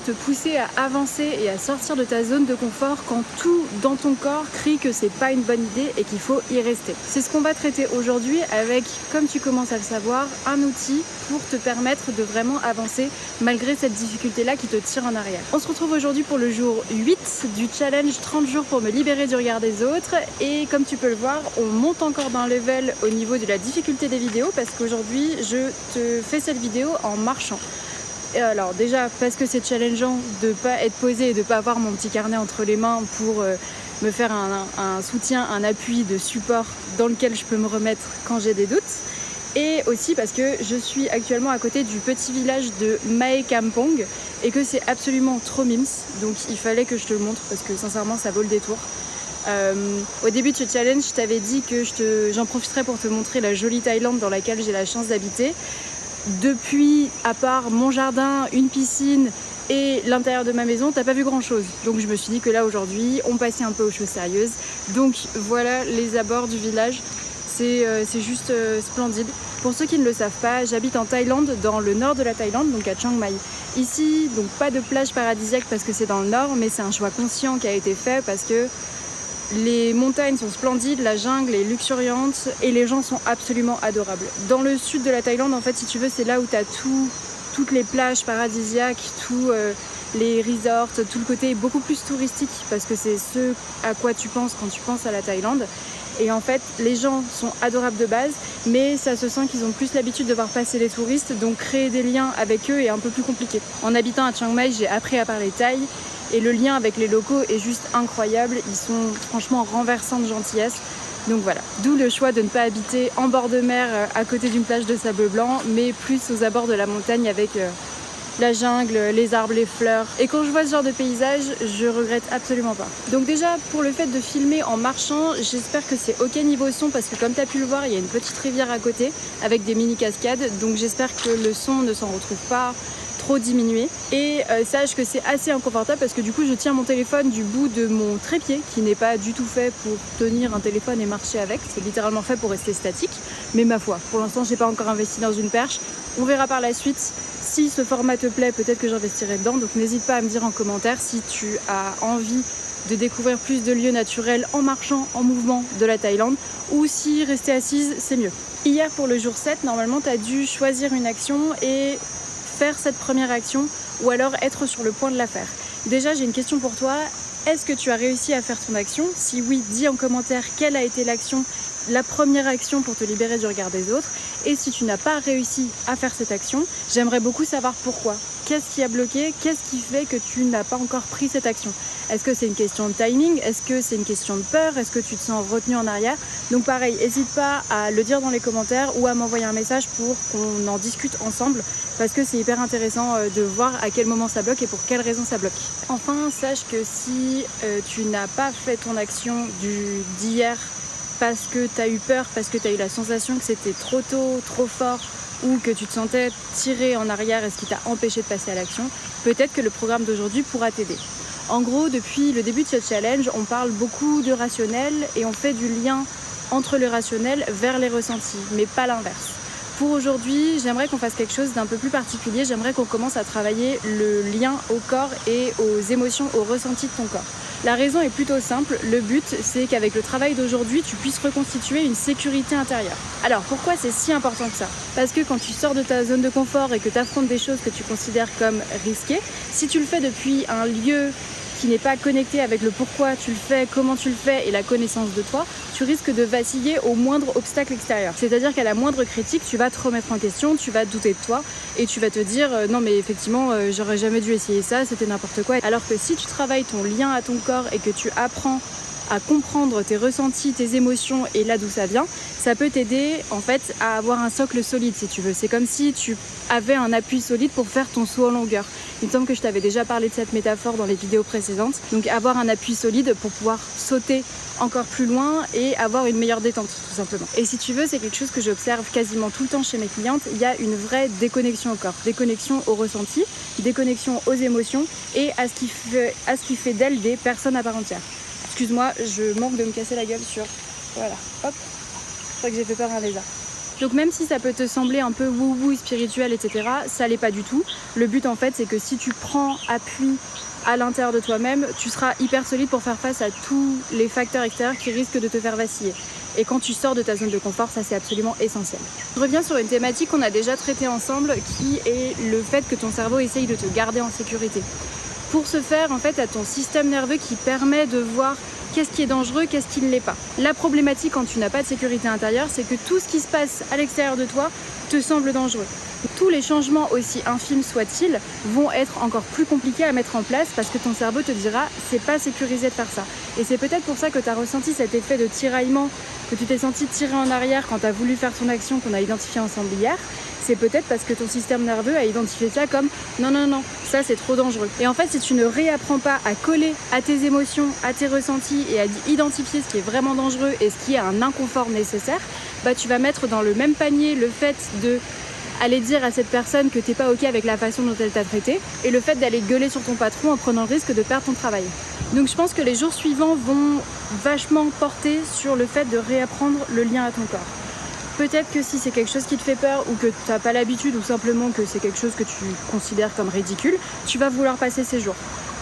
te pousser à avancer et à sortir de ta zone de confort quand tout dans ton corps crie que c'est pas une bonne idée et qu'il faut y rester. C'est ce qu'on va traiter aujourd'hui avec, comme tu commences à le savoir, un outil pour te permettre de vraiment avancer malgré cette difficulté-là qui te tire en arrière. On se retrouve aujourd'hui pour le jour 8 du challenge 30 jours pour me libérer du regard des autres et comme tu peux le voir, on monte encore d'un level au niveau de la difficulté des vidéos parce qu'aujourd'hui je te fais cette vidéo en marchant. Et alors déjà parce que c'est challengeant de ne pas être posé et de ne pas avoir mon petit carnet entre les mains pour me faire un soutien, un appui de support dans lequel je peux me remettre quand j'ai des doutes. Et aussi parce que je suis actuellement à côté du petit village de Mae Kampong et que c'est absolument trop mimes, donc il fallait que je te le montre parce que sincèrement ça vaut le détour. Au début de ce challenge, je t'avais dit que j'en profiterais pour te montrer la jolie Thaïlande dans laquelle j'ai la chance d'habiter. Depuis, à part mon jardin, une piscine et l'intérieur de ma maison, t'as pas vu grand chose. Donc je me suis dit que là aujourd'hui, on passait un peu aux choses sérieuses. Donc voilà les abords du village. C'est juste splendide. Pour ceux qui ne le savent pas, j'habite en Thaïlande, dans le nord de la Thaïlande, donc à Chiang Mai. Ici, donc pas de plage paradisiaque parce que c'est dans le nord, mais c'est un choix conscient qui a été fait parce que les montagnes sont splendides, la jungle est luxuriante et les gens sont absolument adorables. Dans le sud de la Thaïlande, en fait, si tu veux, c'est là où tu as toutes les plages paradisiaques, tous les resorts, tout le côté beaucoup plus touristique parce que c'est ce à quoi tu penses quand tu penses à la Thaïlande. Et en fait, les gens sont adorables de base, mais ça se sent qu'ils ont plus l'habitude de voir passer les touristes, donc créer des liens avec eux est un peu plus compliqué. En habitant à Chiang Mai, j'ai appris à parler thaï. Et le lien avec les locaux est juste incroyable, ils sont franchement renversants de gentillesse. Donc voilà, d'où le choix de ne pas habiter en bord de mer à côté d'une plage de sable blanc, mais plus aux abords de la montagne avec la jungle, les arbres, les fleurs. Et quand je vois ce genre de paysage, je regrette absolument pas. Donc déjà, pour le fait de filmer en marchant, j'espère que c'est ok niveau son parce que comme tu as pu le voir, il y a une petite rivière à côté avec des mini cascades. Donc j'espère que le son ne s'en retrouve pas trop diminué et sache que c'est assez inconfortable parce que du coup je tiens mon téléphone du bout de mon trépied qui n'est pas du tout fait pour tenir un téléphone et marcher avec, c'est littéralement fait pour rester statique, mais ma foi, pour l'instant j'ai pas encore investi dans une perche, on verra par la suite. Si ce format te plaît, peut-être que j'investirai dedans, donc n'hésite pas à me dire en commentaire si tu as envie de découvrir plus de lieux naturels en marchant, en mouvement de la Thaïlande, ou si rester assise c'est mieux. Hier pour le jour 7, normalement tu as dû choisir une action et faire cette première action ou alors être sur le point de la faire. Déjà, j'ai une question pour toi. Est-ce que tu as réussi à faire ton action? Si oui, dis en commentaire quelle a été l'action, la première action pour te libérer du regard des autres. Et si tu n'as pas réussi à faire cette action, j'aimerais beaucoup savoir pourquoi. Qu'est-ce qui a bloqué? Qu'est-ce qui fait que tu n'as pas encore pris cette action? Est-ce que c'est une question de timing? Est-ce que c'est une question de peur? Est-ce que tu te sens retenu en arrière? Donc pareil, n'hésite pas à le dire dans les commentaires ou à m'envoyer un message pour qu'on en discute ensemble parce que c'est hyper intéressant de voir à quel moment ça bloque et pour quelles raisons ça bloque. Enfin, sache que si tu n'as pas fait ton action d'hier parce que tu as eu peur, parce que tu as eu la sensation que c'était trop tôt, trop fort, ou que tu te sentais tiré en arrière et ce qui t'a empêché de passer à l'action, peut-être que le programme d'aujourd'hui pourra t'aider. En gros, depuis le début de ce challenge, on parle beaucoup de rationnel et on fait du lien entre le rationnel vers les ressentis, mais pas l'inverse. Pour aujourd'hui, j'aimerais qu'on fasse quelque chose d'un peu plus particulier, j'aimerais qu'on commence à travailler le lien au corps et aux émotions, aux ressentis de ton corps. La raison est plutôt simple, le but c'est qu'avec le travail d'aujourd'hui, tu puisses reconstituer une sécurité intérieure. Alors pourquoi c'est si important que ça? Parce que quand tu sors de ta zone de confort et que tu affrontes des choses que tu considères comme risquées, si tu le fais depuis un lieu qui n'est pas connecté avec le pourquoi tu le fais, comment tu le fais et la connaissance de toi, tu risques de vaciller au moindre obstacle extérieur. C'est-à-dire qu'à la moindre critique, tu vas te remettre en question, tu vas douter de toi et tu vas te dire non mais effectivement j'aurais jamais dû essayer ça, c'était n'importe quoi. Alors que si tu travailles ton lien à ton corps et que tu apprends à comprendre tes ressentis, tes émotions et là d'où ça vient, ça peut t'aider en fait à avoir un socle solide si tu veux. C'est comme si tu avais un appui solide pour faire ton saut en longueur. Il me semble que je t'avais déjà parlé de cette métaphore dans les vidéos précédentes. Donc avoir un appui solide pour pouvoir sauter encore plus loin et avoir une meilleure détente tout simplement. Et si tu veux, c'est quelque chose que j'observe quasiment tout le temps chez mes clientes, il y a une vraie déconnexion au corps, déconnexion au ressenti, déconnexion aux émotions et à ce qui fait d'elles des personnes à part entière. Excuse-moi, je manque de me casser la gueule sur... Voilà, hop, je crois que j'ai fait peur à un lézard. Donc même si ça peut te sembler un peu wou-wou spirituel, etc., ça l'est pas du tout. Le but en fait, c'est que si tu prends appui à l'intérieur de toi-même, tu seras hyper solide pour faire face à tous les facteurs extérieurs qui risquent de te faire vaciller. Et quand tu sors de ta zone de confort, ça c'est absolument essentiel. Je reviens sur une thématique qu'on a déjà traitée ensemble, qui est le fait que ton cerveau essaye de te garder en sécurité. Pour ce faire, en fait, tu as ton système nerveux qui permet de voir qu'est-ce qui est dangereux, qu'est-ce qui ne l'est pas. La problématique quand tu n'as pas de sécurité intérieure, c'est que tout ce qui se passe à l'extérieur de toi te semble dangereux. Tous les changements, aussi infimes soient-ils, vont être encore plus compliqués à mettre en place parce que ton cerveau te dira c'est pas sécurisé de faire ça. Et c'est peut-être pour ça que tu as ressenti cet effet de tiraillement, que tu t'es senti tiré en arrière quand tu as voulu faire ton action qu'on a identifiée ensemble hier. C'est peut-être parce que ton système nerveux a identifié ça comme non, ça c'est trop dangereux. Et en fait, si tu ne réapprends pas à coller à tes émotions, à tes ressentis et à identifier ce qui est vraiment dangereux et ce qui est un inconfort nécessaire, bah tu vas mettre dans le même panier le fait de aller dire à cette personne que t'es pas ok avec la façon dont elle t'a traité et le fait d'aller gueuler sur ton patron en prenant le risque de perdre ton travail. Donc je pense que les jours suivants vont vachement porter sur le fait de réapprendre le lien à ton corps. Peut-être que si c'est quelque chose qui te fait peur ou que tu n'as pas l'habitude ou simplement que c'est quelque chose que tu considères comme ridicule, tu vas vouloir passer ces jours.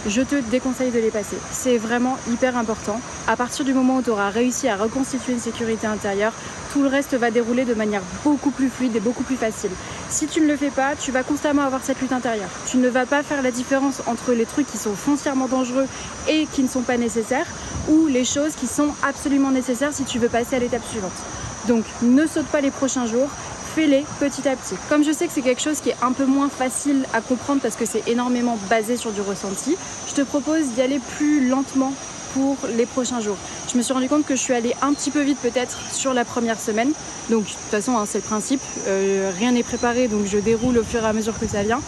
Je te déconseille de les passer. C'est vraiment hyper important. À partir du moment où tu auras réussi à reconstituer une sécurité intérieure, tout le reste va dérouler de manière beaucoup plus fluide et beaucoup plus facile. Si tu ne le fais pas, tu vas constamment avoir cette lutte intérieure. Tu ne vas pas faire la différence entre les trucs qui sont foncièrement dangereux et qui ne sont pas nécessaires ou les choses qui sont absolument nécessaires si tu veux passer à l'étape suivante. Donc ne saute pas les prochains jours, fais-les petit à petit. Comme je sais que c'est quelque chose qui est un peu moins facile à comprendre parce que c'est énormément basé sur du ressenti, je te propose d'y aller plus lentement pour les prochains jours. Je me suis rendu compte que je suis allée un petit peu vite peut-être sur la première semaine. Donc de toute façon, c'est le principe, rien n'est préparé, donc je déroule au fur et à mesure que ça vient.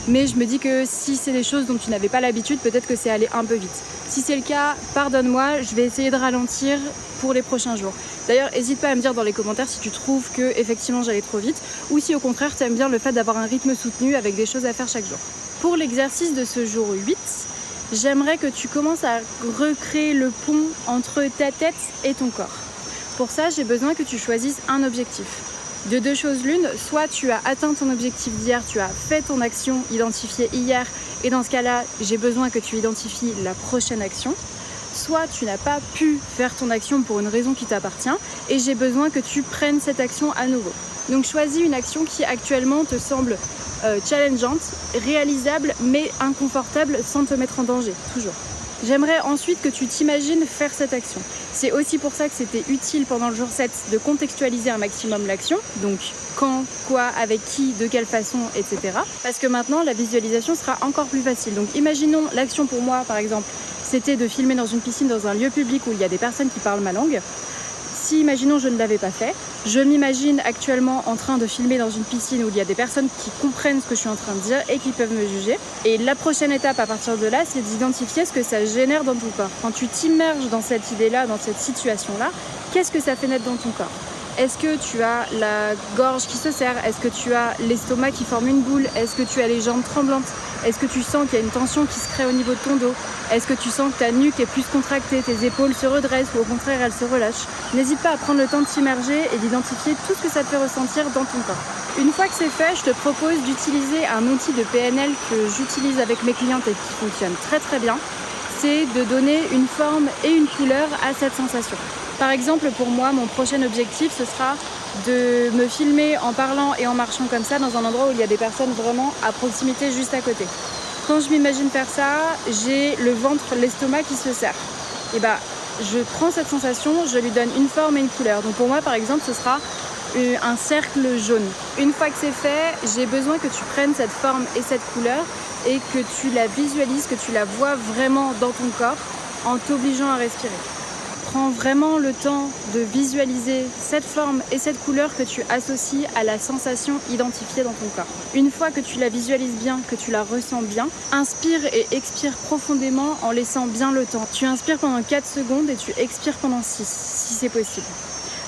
Mais je me dis que si c'est des choses dont tu n'avais pas l'habitude, peut-être que c'est aller un peu vite. Si c'est le cas, pardonne-moi, je vais essayer de ralentir pour les prochains jours. D'ailleurs, n'hésite pas à me dire dans les commentaires si tu trouves que effectivement j'allais trop vite ou si au contraire tu aimes bien le fait d'avoir un rythme soutenu avec des choses à faire chaque jour. Pour l'exercice de ce jour 8, j'aimerais que tu commences à recréer le pont entre ta tête et ton corps. Pour ça, j'ai besoin que tu choisisses un objectif. De deux choses l'une, soit tu as atteint ton objectif d'hier, tu as fait ton action identifiée hier, et dans ce cas-là, j'ai besoin que tu identifies la prochaine action. Soit tu n'as pas pu faire ton action pour une raison qui t'appartient, et j'ai besoin que tu prennes cette action à nouveau. Donc choisis une action qui actuellement te semble challengeante, réalisable, mais inconfortable sans te mettre en danger, toujours. J'aimerais ensuite que tu t'imagines faire cette action. C'est aussi pour ça que c'était utile pendant le jour 7 de contextualiser un maximum l'action, donc quand, quoi, avec qui, de quelle façon, etc. Parce que maintenant, la visualisation sera encore plus facile. Donc imaginons l'action pour moi, par exemple, c'était de filmer dans une piscine dans un lieu public où il y a des personnes qui parlent ma langue. Si, imaginons, je ne l'avais pas fait, je m'imagine actuellement en train de filmer dans une piscine où il y a des personnes qui comprennent ce que je suis en train de dire et qui peuvent me juger. Et la prochaine étape à partir de là, c'est d'identifier ce que ça génère dans ton corps. Quand tu t'immerges dans cette idée-là, dans cette situation-là, qu'est-ce que ça fait naître dans ton corps ? Est-ce que tu as la gorge qui se serre ? Est-ce que tu as l'estomac qui forme une boule ? Est-ce que tu as les jambes tremblantes ? Est-ce que tu sens qu'il y a une tension qui se crée au niveau de ton dos ? Est-ce que tu sens que ta nuque est plus contractée, tes épaules se redressent ou au contraire elles se relâchent ? N'hésite pas à prendre le temps de s'immerger et d'identifier tout ce que ça te fait ressentir dans ton corps. Une fois que c'est fait, je te propose d'utiliser un outil de PNL que j'utilise avec mes clientes et qui fonctionne très très bien. C'est de donner une forme et une couleur à cette sensation. Par exemple, pour moi, mon prochain objectif, ce sera de me filmer en parlant et en marchant comme ça dans un endroit où il y a des personnes vraiment à proximité juste à côté. Quand je m'imagine faire ça, j'ai le ventre, l'estomac qui se serre. Et je prends cette sensation, je lui donne une forme et une couleur. Donc pour moi, par exemple, ce sera un cercle jaune. Une fois que c'est fait, j'ai besoin que tu prennes cette forme et cette couleur et que tu la visualises, que tu la vois vraiment dans ton corps en t'obligeant à respirer. Prends vraiment le temps de visualiser cette forme et cette couleur que tu associes à la sensation identifiée dans ton corps. Une fois que tu la visualises bien, que tu la ressens bien, inspire et expire profondément en laissant bien le temps. Tu inspires pendant 4 secondes et tu expires pendant 6, si c'est possible.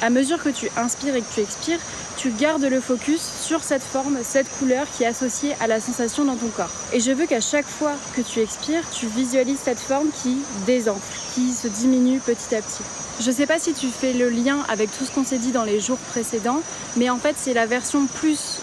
À mesure que tu inspires et que tu expires, tu gardes le focus sur cette forme, cette couleur qui est associée à la sensation dans ton corps. Et je veux qu'à chaque fois que tu expires, tu visualises cette forme qui désenfle, qui se diminue petit à petit. Je sais pas si tu fais le lien avec tout ce qu'on s'est dit dans les jours précédents, mais en fait c'est la version plus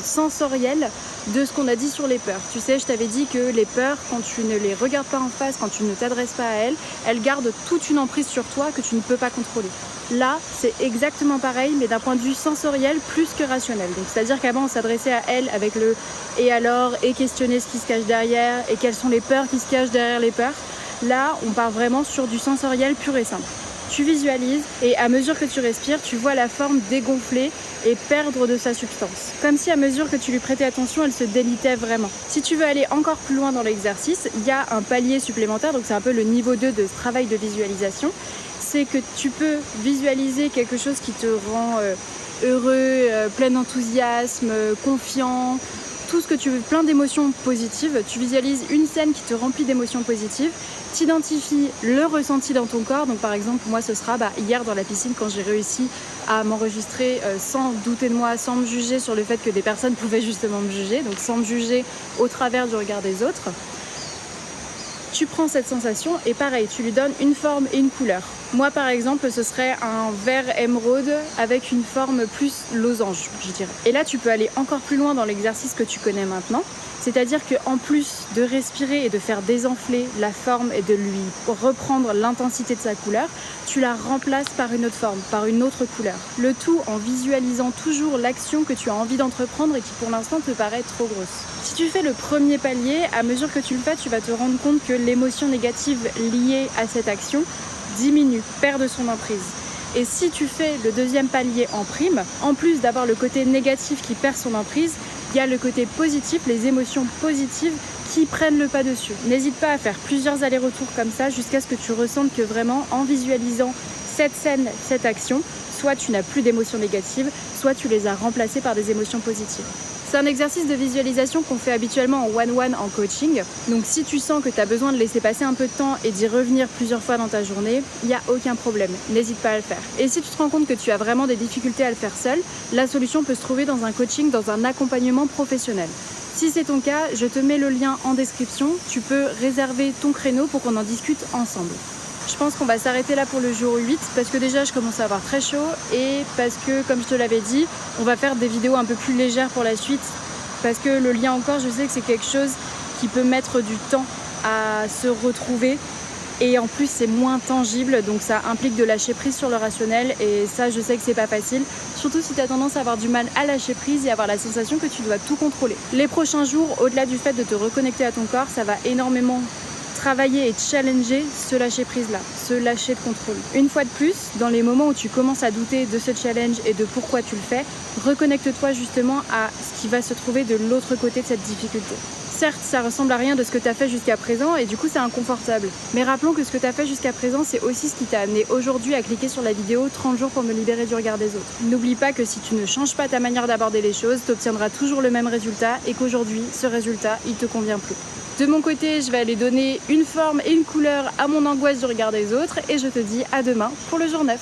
sensorielle de ce qu'on a dit sur les peurs. Tu sais, je t'avais dit que les peurs, quand tu ne les regardes pas en face, quand tu ne t'adresses pas à elles, elles gardent toute une emprise sur toi que tu ne peux pas contrôler. Là, c'est exactement pareil, mais d'un point de vue sensoriel plus que rationnel. Donc, c'est-à-dire qu'avant, on s'adressait à elles avec le « et alors ?» et questionner ce qui se cache derrière et quelles sont les peurs qui se cachent derrière les peurs. Là, on part vraiment sur du sensoriel pur et simple. Tu visualises et à mesure que tu respires, tu vois la forme dégonfler et perdre de sa substance. Comme si à mesure que tu lui prêtais attention, elle se délitait vraiment. Si tu veux aller encore plus loin dans l'exercice, il y a un palier supplémentaire, donc c'est un peu le niveau 2 de ce travail de visualisation. C'est que tu peux visualiser quelque chose qui te rend heureux, plein d'enthousiasme, confiant, tout ce que tu veux, plein d'émotions positives. Tu visualises une scène qui te remplit d'émotions positives. T'identifies le ressenti dans ton corps. Donc par exemple, moi ce sera hier dans la piscine quand j'ai réussi à m'enregistrer sans douter de moi, sans me juger sur le fait que des personnes pouvaient justement me juger, donc sans me juger au travers du regard des autres. Tu prends cette sensation et pareil, tu lui donnes une forme et une couleur. Moi par exemple, ce serait un vert émeraude avec une forme plus losange, je dirais. Et là, tu peux aller encore plus loin dans l'exercice que tu connais maintenant. C'est-à-dire qu'en plus de respirer et de faire désenfler la forme et de lui reprendre l'intensité de sa couleur, tu la remplaces par une autre forme, par une autre couleur. Le tout en visualisant toujours l'action que tu as envie d'entreprendre et qui pour l'instant te paraît trop grosse. Si tu fais le premier palier, à mesure que tu le fais, tu vas te rendre compte que l'émotion négative liée à cette action diminue, perd de son emprise. Et si tu fais le deuxième palier en prime, en plus d'avoir le côté négatif qui perd son emprise, il y a le côté positif, les émotions positives qui prennent le pas dessus. N'hésite pas à faire plusieurs allers-retours comme ça jusqu'à ce que tu ressentes que vraiment en visualisant cette scène, cette action, soit tu n'as plus d'émotions négatives, soit tu les as remplacées par des émotions positives. C'est un exercice de visualisation qu'on fait habituellement en one-one en coaching. Donc si tu sens que tu as besoin de laisser passer un peu de temps et d'y revenir plusieurs fois dans ta journée, il n'y a aucun problème, n'hésite pas à le faire. Et si tu te rends compte que tu as vraiment des difficultés à le faire seul, la solution peut se trouver dans un coaching, dans un accompagnement professionnel. Si c'est ton cas, je te mets le lien en description, tu peux réserver ton créneau pour qu'on en discute ensemble. Je pense qu'on va s'arrêter là pour le jour 8 parce que déjà je commence à avoir très chaud et parce que comme je te l'avais dit, on va faire des vidéos un peu plus légères pour la suite parce que le lien encore, je sais que c'est quelque chose qui peut mettre du temps à se retrouver et en plus c'est moins tangible, donc ça implique de lâcher prise sur le rationnel et ça je sais que c'est pas facile, surtout si tu as tendance à avoir du mal à lâcher prise et avoir la sensation que tu dois tout contrôler. Les prochains jours, au-delà du fait de te reconnecter à ton corps, ça va énormément travailler et challenger ce lâcher prise là, ce lâcher de contrôle. Une fois de plus, dans les moments où tu commences à douter de ce challenge et de pourquoi tu le fais, reconnecte-toi justement à ce qui va se trouver de l'autre côté de cette difficulté. Certes, ça ressemble à rien de ce que tu as fait jusqu'à présent et du coup c'est inconfortable. Mais rappelons que ce que tu as fait jusqu'à présent, c'est aussi ce qui t'a amené aujourd'hui à cliquer sur la vidéo 30 jours pour me libérer du regard des autres. N'oublie pas que si tu ne changes pas ta manière d'aborder les choses, tu obtiendras toujours le même résultat et qu'aujourd'hui, ce résultat, il te convient plus. De mon côté, je vais aller donner une forme et une couleur à mon angoisse du regard des autres et je te dis à demain pour le jour 9.